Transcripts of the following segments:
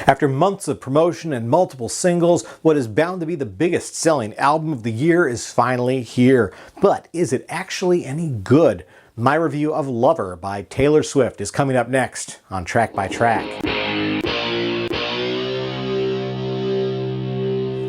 After months of promotion and multiple singles, what is bound to be the biggest selling album of the year is finally here. But is it actually any good? My review of Lover by Taylor Swift is coming up next on Track by Track.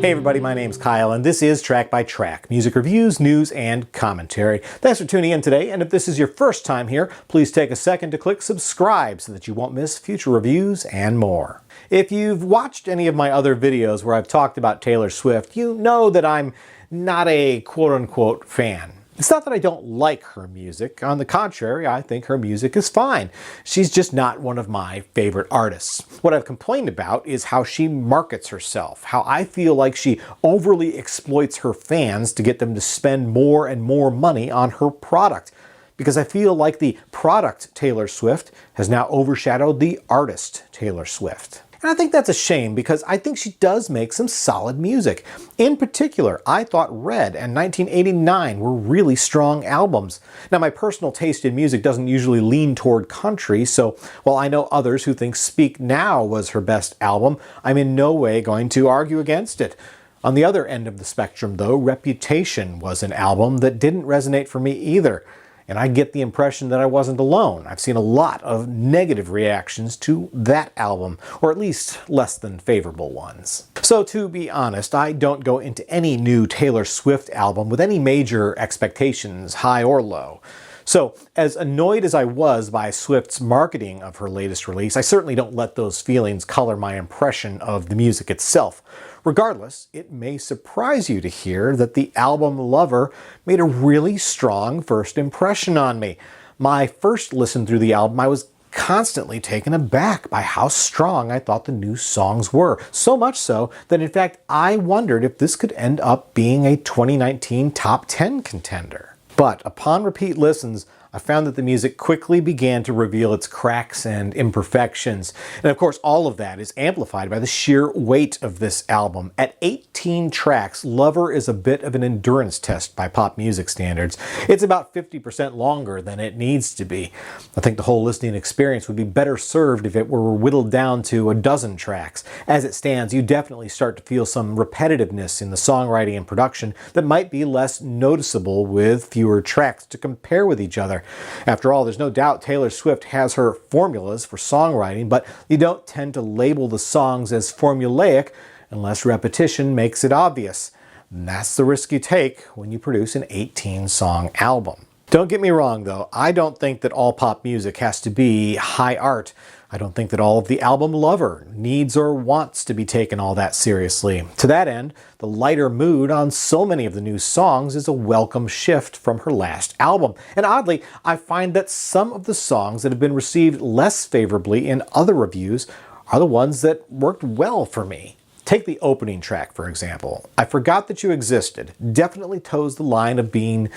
Hey everybody, my name's Kyle and this is Track by Track, music reviews, news, and commentary. Thanks for tuning in today, and if this is your first time here, please take a second to click subscribe so that you won't miss future reviews and more. If you've watched any of my other videos where I've talked about Taylor Swift, you know that I'm not a quote-unquote fan. It's not that I don't like her music. On the contrary, I think her music is fine. She's just not one of my favorite artists. What I've complained about is how she markets herself, how I feel like she overly exploits her fans to get them to spend more and more money on her product. Because I feel like the product Taylor Swift has now overshadowed the artist Taylor Swift. And I think that's a shame because I think she does make some solid music. In particular, I thought Red and 1989 were really strong albums. Now, my personal taste in music doesn't usually lean toward country, so while I know others who think Speak Now was her best album, I'm in no way going to argue against it. On the other end of the spectrum, though, Reputation was an album that didn't resonate for me either. And I get the impression that I wasn't alone. I've seen a lot of negative reactions to that album, or at least less than favorable ones. So to be honest, I don't go into any new Taylor Swift album with any major expectations, high or low. So, as annoyed as I was by Swift's marketing of her latest release, I certainly don't let those feelings color my impression of the music itself. Regardless, it may surprise you to hear that the album Lover made a really strong first impression on me. My first listen through the album, I was constantly taken aback by how strong I thought the new songs were. So much so that in fact I wondered if this could end up being a 2019 top 10 contender. But upon repeat listens, I found that the music quickly began to reveal its cracks and imperfections. And of course, all of that is amplified by the sheer weight of this album. At 18 tracks, Lover is a bit of an endurance test by pop music standards. It's about 50% longer than it needs to be. I think the whole listening experience would be better served if it were whittled down to a dozen tracks. As it stands, you definitely start to feel some repetitiveness in the songwriting and production that might be less noticeable with fewer tracks to compare with each other. After all, there's no doubt Taylor Swift has her formulas for songwriting, but you don't tend to label the songs as formulaic unless repetition makes it obvious. And that's the risk you take when you produce an 18-song album. Don't get me wrong, though. I don't think that all pop music has to be high art. I don't think that all of the album Lover needs or wants to be taken all that seriously. To that end, the lighter mood on so many of the new songs is a welcome shift from her last album. And oddly, I find that some of the songs that have been received less favorably in other reviews are the ones that worked well for me. Take the opening track, for example. I Forgot That You Existed definitely toes the line of being,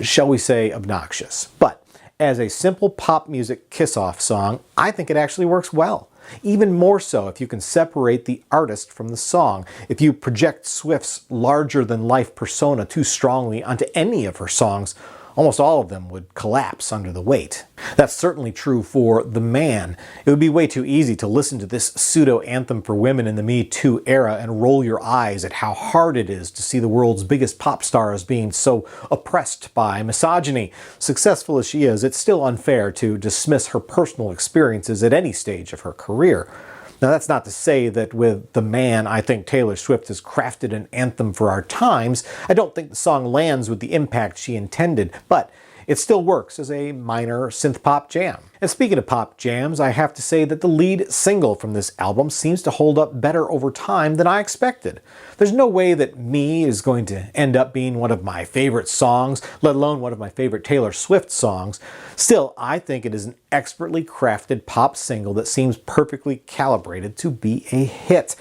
shall we say, obnoxious. But as a simple pop music kiss-off song, I think it actually works well. Even more so if you can separate the artist from the song. If you project Swift's larger-than-life persona too strongly onto any of her songs, almost all of them would collapse under the weight. That's certainly true for The Man. It would be way too easy to listen to this pseudo-anthem for women in the Me Too era and roll your eyes at how hard it is to see the world's biggest pop stars being so oppressed by misogyny. Successful as she is, it's still unfair to dismiss her personal experiences at any stage of her career. Now, that's not to say that with The Man, I think Taylor Swift has crafted an anthem for our times. I don't think the song lands with the impact she intended, but it still works as a minor synth-pop jam. And speaking of pop jams, I have to say that the lead single from this album seems to hold up better over time than I expected. There's no way that Me is going to end up being one of my favorite songs, let alone one of my favorite Taylor Swift songs. Still, I think it is an expertly crafted pop single that seems perfectly calibrated to be a hit.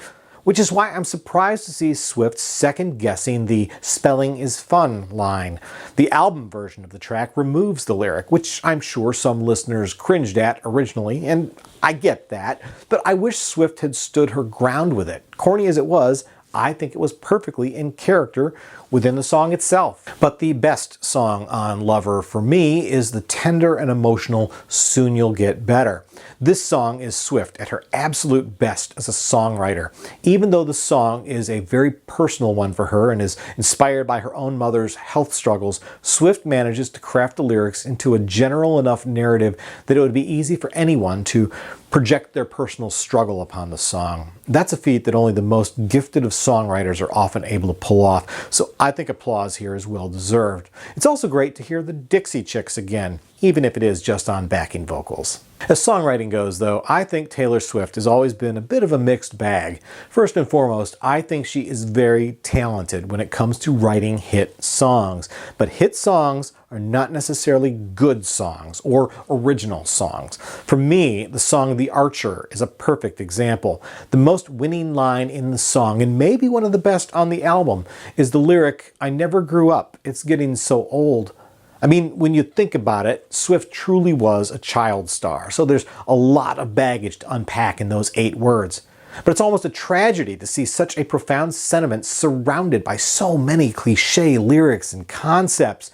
Which is why I'm surprised to see Swift second-guessing the "spelling is fun" line. The album version of the track removes the lyric, which I'm sure some listeners cringed at originally, and I get that, but I wish Swift had stood her ground with it. Corny as it was, I think it was perfectly in character within the song itself. But the best song on Lover for me is the tender and emotional Soon You'll Get Better. This song is Swift at her absolute best as a songwriter. Even though the song is a very personal one for her and is inspired by her own mother's health struggles, Swift manages to craft the lyrics into a general enough narrative that it would be easy for anyone to project their personal struggle upon the song. That's a feat that only the most gifted of songwriters are often able to pull off, so I think applause here is well deserved. It's also great to hear the Dixie Chicks again, even if it is just on backing vocals. As songwriting goes, though, I think Taylor Swift has always been a bit of a mixed bag. First and foremost, I think she is very talented when it comes to writing hit songs. But hit songs are not necessarily good songs or original songs. For me, the song The Archer is a perfect example. The most winning line in the song, and maybe one of the best on the album, is the lyric, "I never grew up, it's getting so old." I mean, when you think about it, Swift truly was a child star, so there's a lot of baggage to unpack in those 8 words. But it's almost a tragedy to see such a profound sentiment surrounded by so many cliche lyrics and concepts.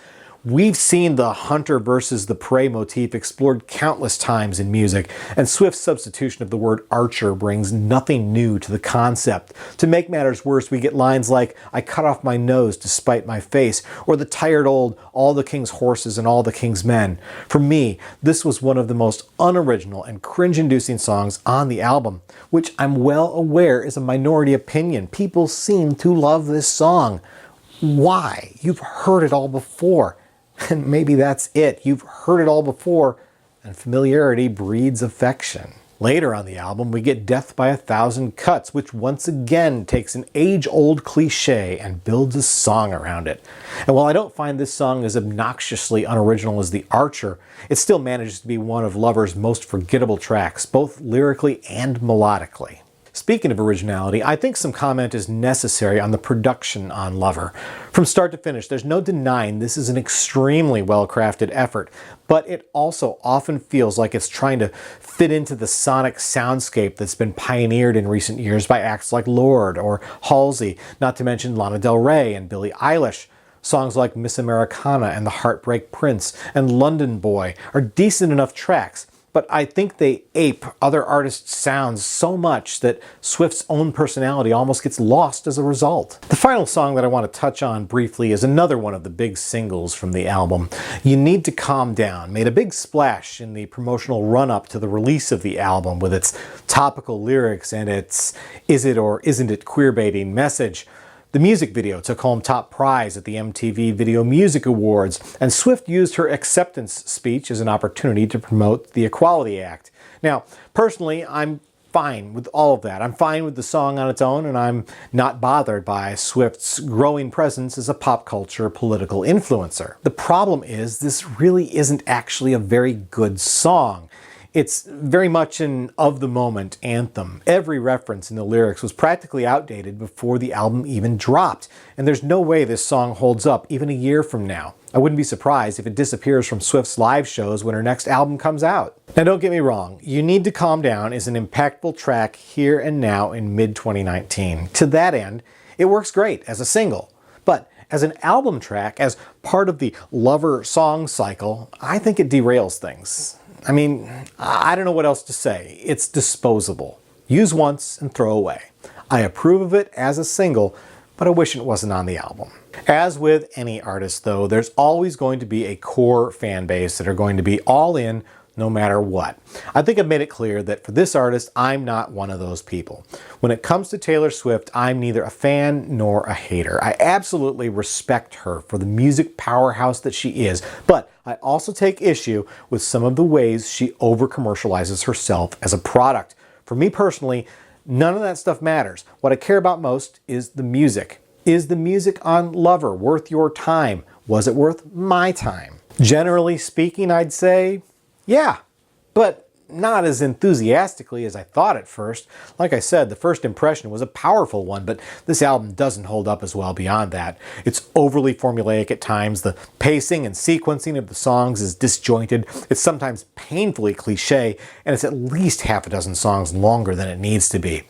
We've seen the hunter versus the prey motif explored countless times in music, and Swift's substitution of the word archer brings nothing new to the concept. To make matters worse, we get lines like, "I cut off my nose to spite my face," or the tired old, "all the king's horses and all the king's men." For me, this was one of the most unoriginal and cringe-inducing songs on the album, which I'm well aware is a minority opinion. People seem to love this song. Why? You've heard it all before. And maybe that's it. You've heard it all before, and familiarity breeds affection. Later on the album, we get Death by a Thousand Cuts, which once again takes an age-old cliche and builds a song around it. And while I don't find this song as obnoxiously unoriginal as The Archer, it still manages to be one of Lover's most forgettable tracks, both lyrically and melodically. Speaking of originality, I think some comment is necessary on the production on Lover. From start to finish, there's no denying this is an extremely well-crafted effort, but it also often feels like it's trying to fit into the sonic soundscape that's been pioneered in recent years by acts like Lorde or Halsey, not to mention Lana Del Rey and Billie Eilish. Songs like Miss Americana and The Heartbreak Prince and London Boy are decent enough tracks, but I think they ape other artists' sounds so much that Swift's own personality almost gets lost as a result. The final song that I want to touch on briefly is another one of the big singles from the album. You Need to Calm Down made a big splash in the promotional run-up to the release of the album with its topical lyrics and its "is it or isn't it queerbaiting" message. The music video took home top prize at the MTV Video Music Awards, and Swift used her acceptance speech as an opportunity to promote the Equality Act. Now, personally, I'm fine with all of that. I'm fine with the song on its own, and I'm not bothered by Swift's growing presence as a pop culture political influencer. The problem is, this really isn't actually a very good song. It's very much an of-the-moment anthem. Every reference in the lyrics was practically outdated before the album even dropped, and there's no way this song holds up even a year from now. I wouldn't be surprised if it disappears from Swift's live shows when her next album comes out. Now don't get me wrong, You Need to Calm Down is an impactful track here and now in mid-2019. To that end, it works great as a single. But as an album track, as part of the Lover song cycle, I think it derails things. I mean, I don't know what else to say. It's disposable. Use once and throw away. I approve of it as a single, but I wish it wasn't on the album. As with any artist, though, there's always going to be a core fan base that are going to be all in no matter what. I think I've made it clear that for this artist, I'm not one of those people. When it comes to Taylor Swift, I'm neither a fan nor a hater. I absolutely respect her for the music powerhouse that she is, but I also take issue with some of the ways she over-commercializes herself as a product. For me personally, none of that stuff matters. What I care about most is the music. Is the music on Lover worth your time? Was it worth my time? Generally speaking, I'd say, yeah, but not as enthusiastically as I thought at first. Like I said, the first impression was a powerful one, but this album doesn't hold up as well beyond that. It's overly formulaic at times. The pacing and sequencing of the songs is disjointed. It's sometimes painfully cliche, and it's at least half a dozen songs longer than it needs to be.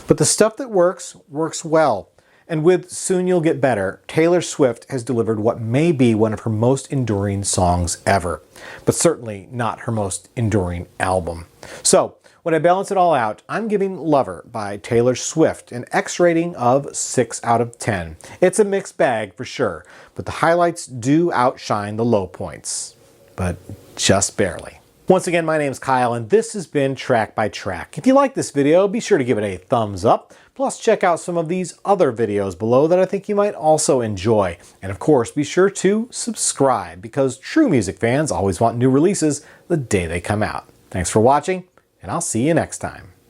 But the stuff that works, works well. And with Soon You'll Get Better, Taylor Swift has delivered what may be one of her most enduring songs ever, but certainly not her most enduring album. So, when I balance it all out, I'm giving Lover by Taylor Swift an X rating of 6 out of 10. It's a mixed bag for sure, but the highlights do outshine the low points, but just barely. Once again, my name's Kyle, and this has been Track by Track. If you like this video, be sure to give it a thumbs up. Plus, check out some of these other videos below that I think you might also enjoy. And of course, be sure to subscribe, because true music fans always want new releases the day they come out. Thanks for watching, and I'll see you next time.